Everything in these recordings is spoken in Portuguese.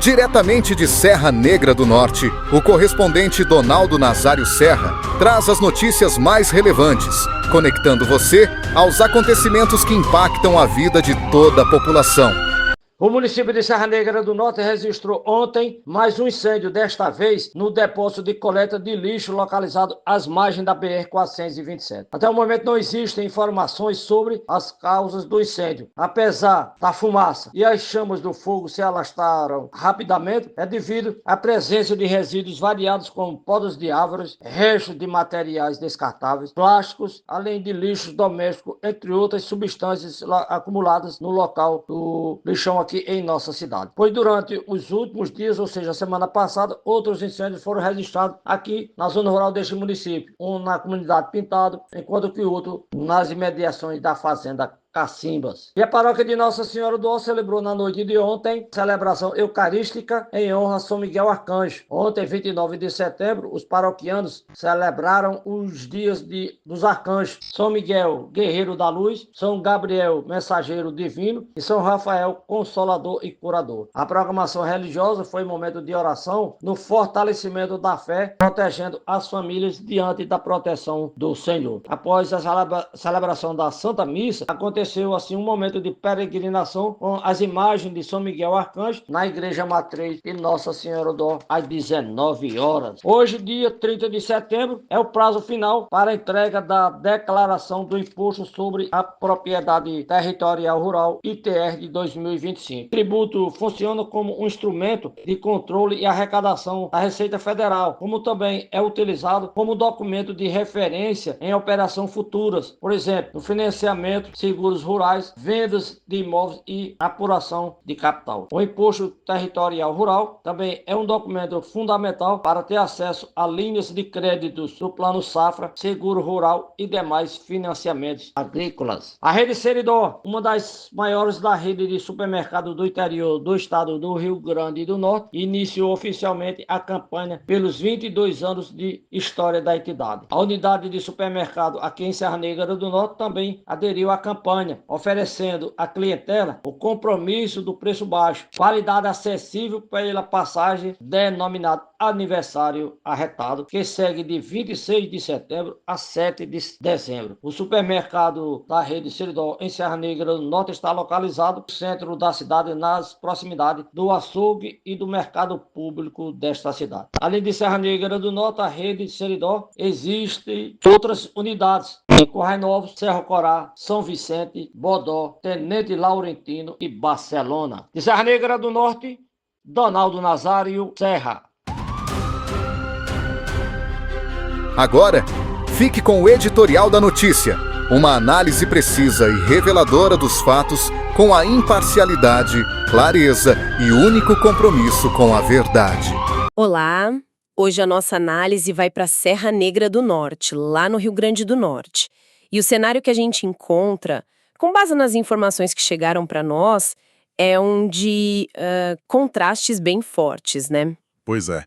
Diretamente de Serra Negra do Norte, o correspondente Donaldo Nazário Serra traz as notícias mais relevantes, conectando você aos acontecimentos que impactam a vida de toda a população. O município de Serra Negra do Norte registrou ontem mais um incêndio, desta vez no depósito de coleta de lixo localizado às margens da BR-427. Até o momento não existem informações sobre as causas do incêndio. Apesar da fumaça e as chamas do fogo se alastraram rapidamente, é devido à presença de resíduos variados como podas de árvores, restos de materiais descartáveis, plásticos, além de lixos domésticos, entre outras substâncias acumuladas no local do lixão aqui em nossa cidade. Pois durante os últimos dias, ou seja, a semana passada, outros incêndios foram registrados aqui na zona rural deste município, um na comunidade Pintado, enquanto que outro nas imediações da fazenda Cacimbas. E a paróquia de Nossa Senhora do Ó celebrou na noite de ontem celebração eucarística em honra a São Miguel Arcanjo. Ontem, 29 de setembro, os paroquianos celebraram os dias dos arcanjos. São Miguel, guerreiro da luz, São Gabriel, mensageiro divino, e São Rafael, consolador e curador. A programação religiosa foi um momento de oração no fortalecimento da fé, protegendo as famílias diante da proteção do Senhor. Após a celebração da Santa Missa, aconteceu assim um momento de peregrinação com as imagens de São Miguel Arcanjo na igreja matriz de Nossa Senhora do Ó às 19 horas. Hoje, dia 30 de setembro, é o prazo final para a entrega da declaração do Imposto sobre a Propriedade Territorial Rural ITR de 2025. O tributo funciona como um instrumento de controle e arrecadação da Receita Federal, como também é utilizado como documento de referência em operações futuras, por exemplo, no financiamento, seguros rurais, vendas de imóveis e apuração de capital. O Imposto Territorial Rural também é um documento fundamental para ter acesso a linhas de créditos do Plano Safra, Seguro Rural e demais financiamentos agrícolas. A Rede Seridó, uma das maiores da rede de supermercados do interior do estado do Rio Grande do Norte, iniciou oficialmente a campanha pelos 22 anos de história da entidade. A unidade de supermercado aqui em Serra Negra do Norte também aderiu à campanha, oferecendo à clientela o compromisso do preço baixo, qualidade acessível pela passagem denominada aniversário arretado, que segue de 26 de setembro a 7 de dezembro. O supermercado da Rede Seridó em Serra Negra do Norte está localizado no centro da cidade, nas proximidades do açougue e do mercado público desta cidade. Além de Serra Negra do Norte, a Rede Seridó existe outras unidades em Corrais Novos, Cerro Corá, São Vicente, Bodó, Tenente Laurentino e Barcelona. De Serra Negra do Norte, Donaldo Nazário Serra. Agora, fique com o editorial da notícia, uma análise precisa e reveladora dos fatos com a imparcialidade, clareza e único compromisso com a verdade. Olá! Hoje a nossa análise vai para Serra Negra do Norte, lá no Rio Grande do Norte. E o cenário que a gente encontra, com base nas informações que chegaram para nós, é um de contrastes bem fortes, né? Pois é.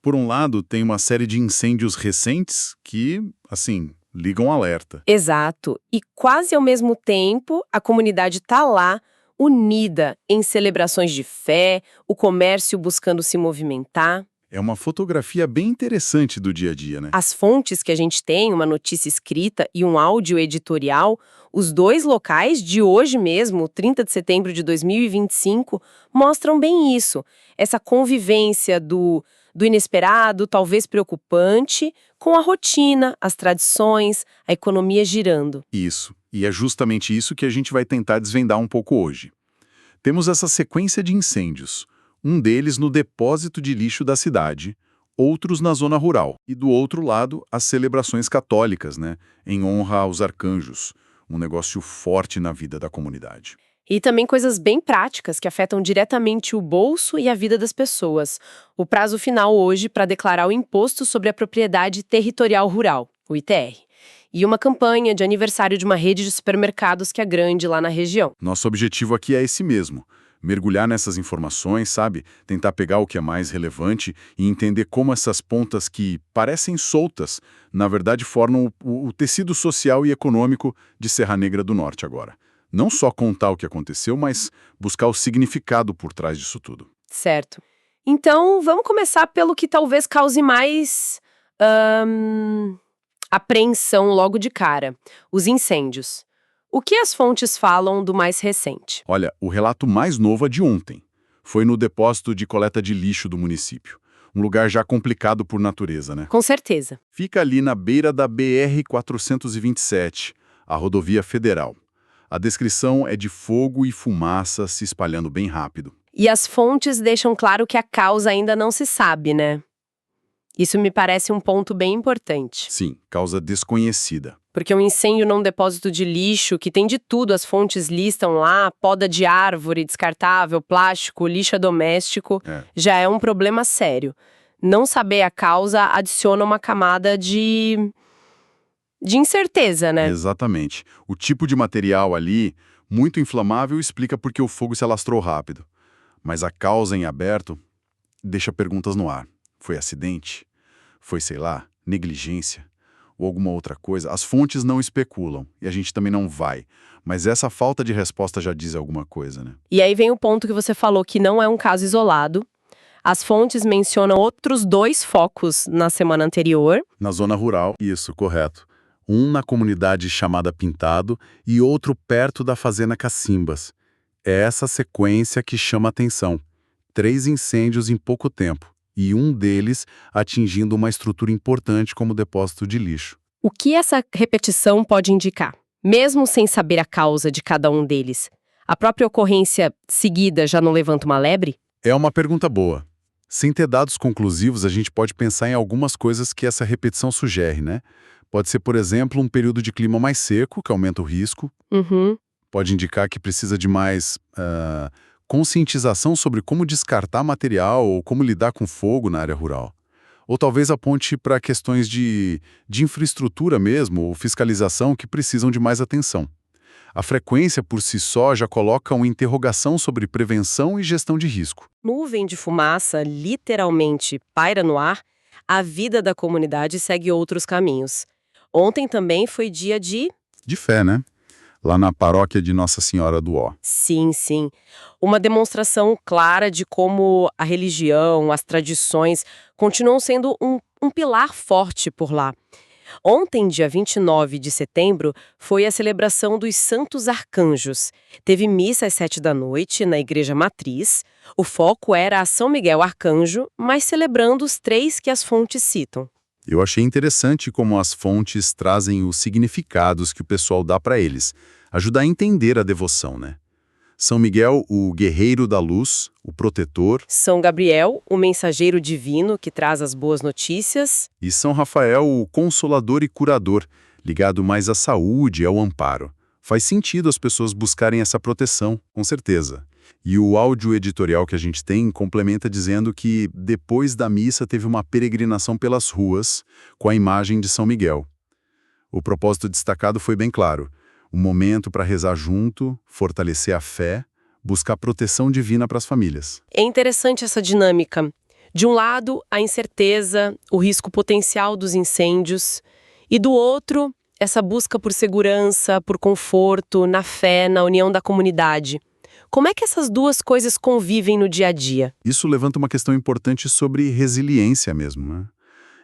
Por um lado, tem uma série de incêndios recentes que, assim, ligam um alerta. Exato. E quase ao mesmo tempo, a comunidade está lá, unida em celebrações de fé, o comércio buscando se movimentar. É uma fotografia bem interessante do dia a dia, né? As fontes que a gente tem, uma notícia escrita e um áudio editorial, os dois locais de hoje mesmo, 30 de setembro de 2025, mostram bem isso. Essa convivência do inesperado, talvez preocupante, com a rotina, as tradições, a economia girando. Isso. E é justamente isso que a gente vai tentar desvendar um pouco hoje. Temos essa sequência de incêndios. Um deles no depósito de lixo da cidade, outros na zona rural. E do outro lado, as celebrações católicas, né? Em honra aos arcanjos. Um negócio forte na vida da comunidade. E também coisas bem práticas que afetam diretamente o bolso e a vida das pessoas. O prazo final hoje para declarar o Imposto sobre a Propriedade Territorial Rural, o ITR. E uma campanha de aniversário de uma rede de supermercados que é grande lá na região. Nosso objetivo aqui é esse mesmo. Mergulhar nessas informações, sabe? Tentar pegar o que é mais relevante e entender como essas pontas que parecem soltas, na verdade formam o tecido social e econômico de Serra Negra do Norte agora. Não só contar o que aconteceu, mas buscar o significado por trás disso tudo. Certo. Então, vamos começar pelo que talvez cause mais apreensão logo de cara: os incêndios. O que as fontes falam do mais recente? Olha, o relato mais novo é de ontem. Foi no depósito de coleta de lixo do município. Um lugar já complicado por natureza, né? Com certeza. Fica ali na beira da BR-427, a rodovia federal. A descrição é de fogo e fumaça se espalhando bem rápido. E as fontes deixam claro que a causa ainda não se sabe, né? Isso me parece um ponto bem importante. Sim, causa desconhecida. Porque um incêndio num depósito de lixo, que tem de tudo, as fontes listam lá, poda de árvore, descartável, plástico, lixo doméstico, já é um problema sério. Não saber a causa adiciona uma camada de incerteza, né? Exatamente. O tipo de material ali, muito inflamável, explica por que o fogo se alastrou rápido. Mas a causa em aberto deixa perguntas no ar. Foi acidente? Foi, sei lá, negligência? Ou alguma outra coisa? As fontes não especulam, e a gente também não vai. Mas essa falta de resposta já diz alguma coisa, né? E aí vem o ponto que você falou, que não é um caso isolado. As fontes mencionam outros 2 focos na semana anterior. Na zona rural, isso, correto. Um na comunidade chamada Pintado e outro perto da fazenda Cacimbas. É essa sequência que chama atenção. 3 incêndios em pouco tempo, e um deles atingindo uma estrutura importante como o depósito de lixo. O que essa repetição pode indicar? Mesmo sem saber a causa de cada um deles, a própria ocorrência seguida já não levanta uma lebre? É uma pergunta boa. Sem ter dados conclusivos, a gente pode pensar em algumas coisas que essa repetição sugere, né? Pode ser, por exemplo, um período de clima mais seco, que aumenta o risco. Pode indicar que precisa de mais conscientização sobre como descartar material ou como lidar com fogo na área rural. Ou talvez aponte para questões de infraestrutura mesmo, ou fiscalização, que precisam de mais atenção. A frequência por si só já coloca uma interrogação sobre prevenção e gestão de risco. Nuvem de fumaça literalmente paira no ar, a vida da comunidade segue outros caminhos. Ontem também foi dia de fé, né? Lá na paróquia de Nossa Senhora do Ó. Sim, sim. Uma demonstração clara de como a religião, as tradições continuam sendo um pilar forte por lá. Ontem, dia 29 de setembro, foi a celebração dos Santos Arcanjos. Teve missa às 7 da noite na Igreja Matriz. O foco era a São Miguel Arcanjo, mas celebrando os 3 que as fontes citam. Eu achei interessante como as fontes trazem os significados que o pessoal dá para eles. Ajuda a entender a devoção, né? São Miguel, o guerreiro da luz, o protetor. São Gabriel, o mensageiro divino que traz as boas notícias. E São Rafael, o consolador e curador, ligado mais à saúde e ao amparo. Faz sentido as pessoas buscarem essa proteção, com certeza. E o áudio editorial que a gente tem complementa dizendo que depois da missa teve uma peregrinação pelas ruas com a imagem de São Miguel. O propósito destacado foi bem claro: um momento para rezar junto, fortalecer a fé, buscar proteção divina para as famílias. É interessante essa dinâmica. De um lado, a incerteza, o risco potencial dos incêndios, e do outro, essa busca por segurança, por conforto, na fé, na união da comunidade. Como é que essas duas coisas convivem no dia a dia? Isso levanta uma questão importante sobre resiliência mesmo, né?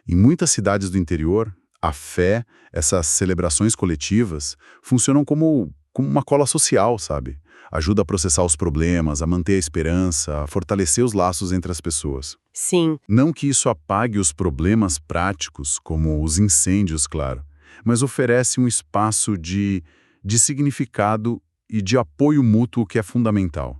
Em muitas cidades do interior, a fé, essas celebrações coletivas, funcionam como uma cola social, sabe? Ajuda a processar os problemas, a manter a esperança, a fortalecer os laços entre as pessoas. Sim. Não que isso apague os problemas práticos, como os incêndios, claro, mas oferece um espaço de significado e de apoio mútuo que é fundamental.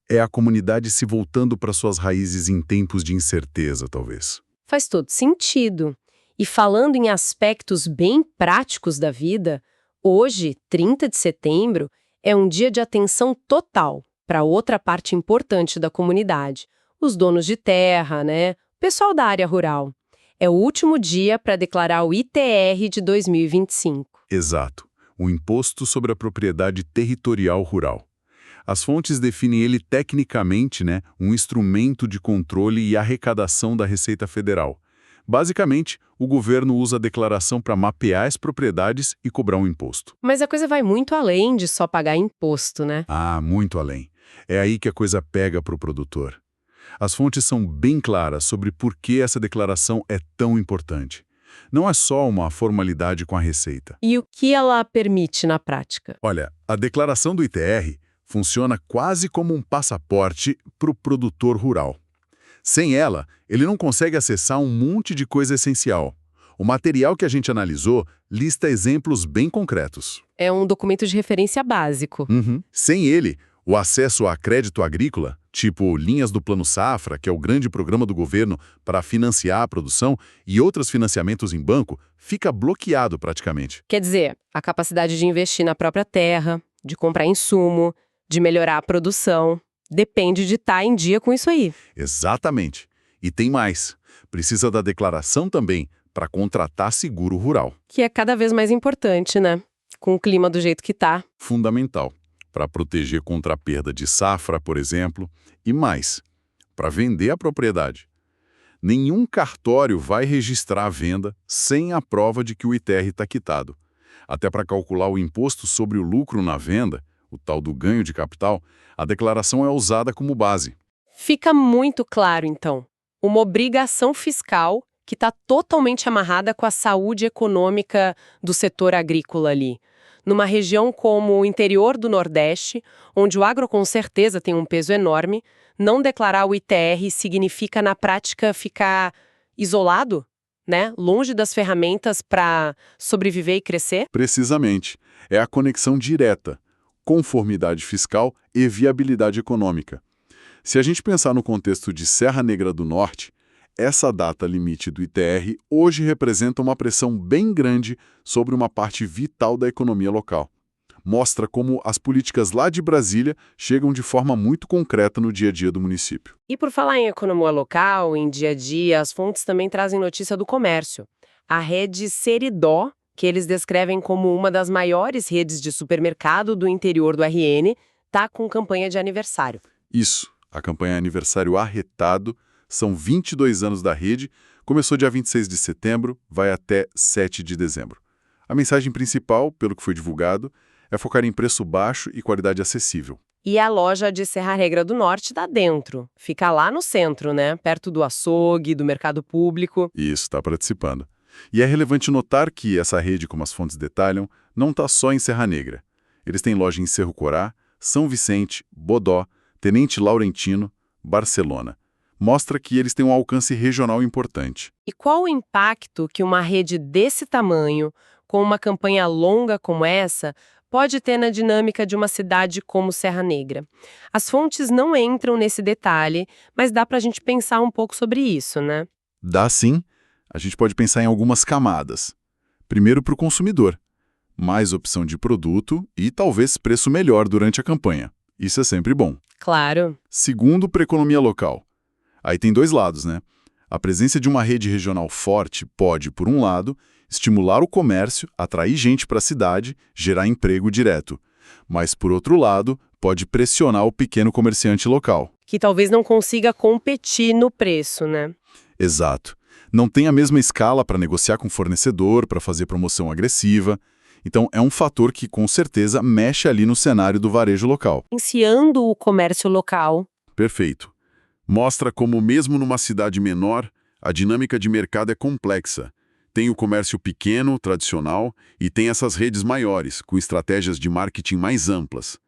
É a comunidade se voltando para suas raízes em tempos de incerteza, talvez. Faz todo sentido. E falando em aspectos bem práticos da vida, hoje, 30 de setembro, é um dia de atenção total para outra parte importante da comunidade, os donos de terra, né? O pessoal da área rural. É o último dia para declarar o ITR de 2025. Exato. O Imposto sobre a Propriedade Territorial Rural. As fontes definem ele tecnicamente, né, um instrumento de controle e arrecadação da Receita Federal. Basicamente, o governo usa a declaração para mapear as propriedades e cobrar um imposto. Mas a coisa vai muito além de só pagar imposto, né? Ah, muito além. É aí que a coisa pega para o produtor. As fontes são bem claras sobre por que essa declaração é tão importante. Não é só uma formalidade com a Receita. E o que ela permite na prática? Olha, a declaração do ITR funciona quase como um passaporte para o produtor rural. Sem ela, ele não consegue acessar um monte de coisa essencial. O material que a gente analisou lista exemplos bem concretos. É um documento de referência básico. Sem ele, o acesso a crédito agrícola, tipo linhas do Plano Safra, que é o grande programa do governo para financiar a produção, e outros financiamentos em banco, fica bloqueado praticamente. Quer dizer, a capacidade de investir na própria terra, de comprar insumo, de melhorar a produção, depende de estar em dia com isso aí. Exatamente. E tem mais. Precisa da declaração também para contratar seguro rural. Que é cada vez mais importante, né? Com o clima do jeito que tá. Fundamental. Para proteger contra a perda de safra, por exemplo, e mais, para vender a propriedade. Nenhum cartório vai registrar a venda sem a prova de que o ITR está quitado. Até para calcular o imposto sobre o lucro na venda, o tal do ganho de capital, a declaração é usada como base. Fica muito claro, então, uma obrigação fiscal que está totalmente amarrada com a saúde econômica do setor agrícola ali. Numa região como o interior do Nordeste, onde o agro com certeza tem um peso enorme, não declarar o ITR significa, na prática, ficar isolado, né? Longe das ferramentas para sobreviver e crescer? Precisamente. É a conexão direta, conformidade fiscal e viabilidade econômica. Se a gente pensar no contexto de Serra Negra do Norte, essa data limite do ITR hoje representa uma pressão bem grande sobre uma parte vital da economia local. Mostra como as políticas lá de Brasília chegam de forma muito concreta no dia a dia do município. E por falar em economia local, em dia a dia, as fontes também trazem notícia do comércio. A rede Seridó, que eles descrevem como uma das maiores redes de supermercado do interior do RN, tá com campanha de aniversário. Isso, a campanha Aniversário Arretado, são 22 anos da rede, começou dia 26 de setembro, vai até 7 de dezembro. A mensagem principal, pelo que foi divulgado, é focar em preço baixo e qualidade acessível. E a loja de Serra Negra do Norte tá dentro. Fica lá no centro, né? Perto do açougue, do mercado público. Isso, está participando. E é relevante notar que essa rede, como as fontes detalham, não está só em Serra Negra. Eles têm loja em Cerro Corá, São Vicente, Bodó, Tenente Laurentino, Barcelona. Mostra que eles têm um alcance regional importante. E qual o impacto que uma rede desse tamanho, com uma campanha longa como essa, pode ter na dinâmica de uma cidade como Serra Negra? As fontes não entram nesse detalhe, mas dá pra gente pensar um pouco sobre isso, né? Dá sim. A gente pode pensar em algumas camadas. Primeiro, para o consumidor. Mais opção de produto e talvez preço melhor durante a campanha. Isso é sempre bom. Claro. Segundo, para a economia local. Aí tem dois lados, né? A presença de uma rede regional forte pode, por um lado, estimular o comércio, atrair gente para a cidade, gerar emprego direto. Mas, por outro lado, pode pressionar o pequeno comerciante local. Que talvez não consiga competir no preço, né? Exato. Não tem a mesma escala para negociar com o fornecedor, para fazer promoção agressiva. Então, é um fator que, com certeza, mexe ali no cenário do varejo local. Influenciando o comércio local. Perfeito. Mostra como, mesmo numa cidade menor, a dinâmica de mercado é complexa. Tem o comércio pequeno, tradicional, e tem essas redes maiores, com estratégias de marketing mais amplas.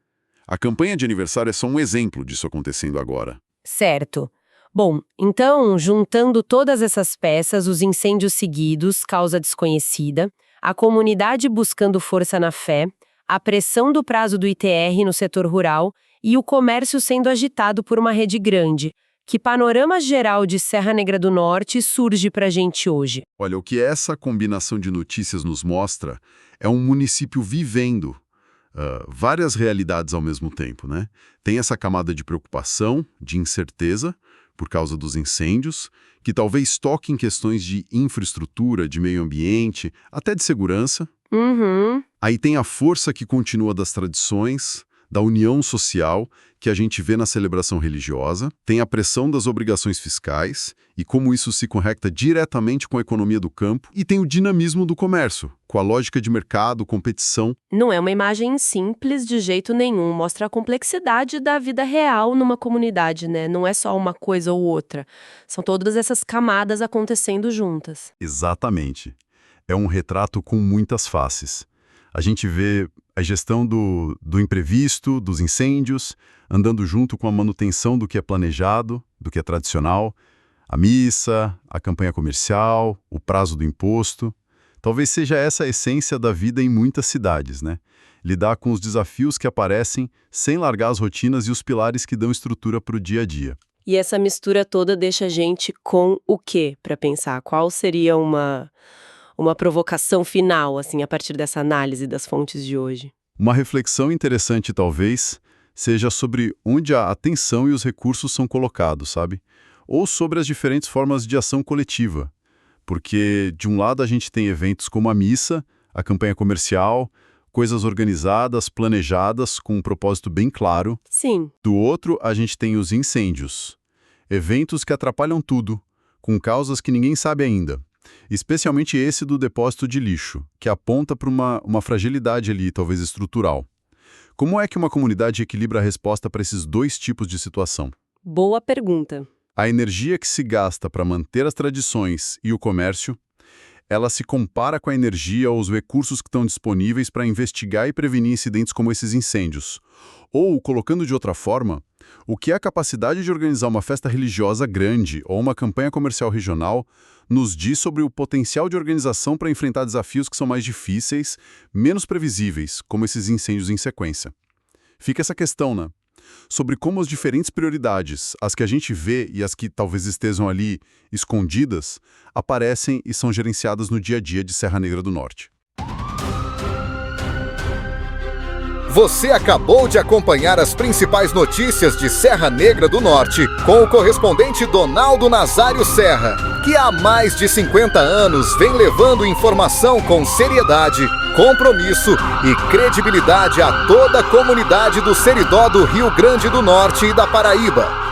A campanha de aniversário é só um exemplo disso acontecendo agora. Certo. Bom, então, juntando todas essas peças, os incêndios seguidos, causa desconhecida, a comunidade buscando força na fé, a pressão do prazo do ITR no setor rural e o comércio sendo agitado por uma rede grande. Que panorama geral de Serra Negra do Norte surge para a gente hoje? Olha, o que essa combinação de notícias nos mostra é um município vivendo várias realidades ao mesmo tempo, né? Tem essa camada de preocupação, de incerteza, por causa dos incêndios, que talvez toque em questões de infraestrutura, de meio ambiente, até de segurança. Uhum. Aí tem a força que continua das tradições, da união social que a gente vê na celebração religiosa, tem a pressão das obrigações fiscais e como isso se conecta diretamente com a economia do campo, e tem o dinamismo do comércio, com a lógica de mercado, competição. Não é uma imagem simples de jeito nenhum, mostra a complexidade da vida real numa comunidade, né? Não é só uma coisa ou outra. São todas essas camadas acontecendo juntas. Exatamente. É um retrato com muitas faces. A gente vê a gestão do imprevisto, dos incêndios, andando junto com a manutenção do que é planejado, do que é tradicional, a missa, a campanha comercial, o prazo do imposto. Talvez seja essa a essência da vida em muitas cidades, né? Lidar com os desafios que aparecem sem largar as rotinas e os pilares que dão estrutura para o dia a dia. E essa mistura toda deixa a gente com o quê para pensar? Qual seria uma provocação final, assim, a partir dessa análise das fontes de hoje? Uma reflexão interessante, talvez, seja sobre onde a atenção e os recursos são colocados, sabe? Ou sobre as diferentes formas de ação coletiva. Porque, de um lado, a gente tem eventos como a missa, a campanha comercial, coisas organizadas, planejadas, com um propósito bem claro. Sim. Do outro, a gente tem os incêndios. Eventos que atrapalham tudo, com causas que ninguém sabe ainda. Especialmente esse do depósito de lixo, que aponta para uma fragilidade ali, talvez estrutural. Como é que uma comunidade equilibra a resposta para esses dois tipos de situação? Boa pergunta. A energia que se gasta para manter as tradições e o comércio, ela se compara com a energia ou os recursos que estão disponíveis para investigar e prevenir incidentes como esses incêndios. Ou, colocando de outra forma, o que é a capacidade de organizar uma festa religiosa grande ou uma campanha comercial regional nos diz sobre o potencial de organização para enfrentar desafios que são mais difíceis, menos previsíveis, como esses incêndios em sequência. Fica essa questão, né? Sobre como as diferentes prioridades, as que a gente vê e as que talvez estejam ali escondidas, aparecem e são gerenciadas no dia a dia de Serra Negra do Norte. Você acabou de acompanhar as principais notícias de Serra Negra do Norte com o correspondente Donaldo Nazário Serra, que há mais de 50 anos vem levando informação com seriedade, compromisso e credibilidade a toda a comunidade do Seridó do Rio Grande do Norte e da Paraíba.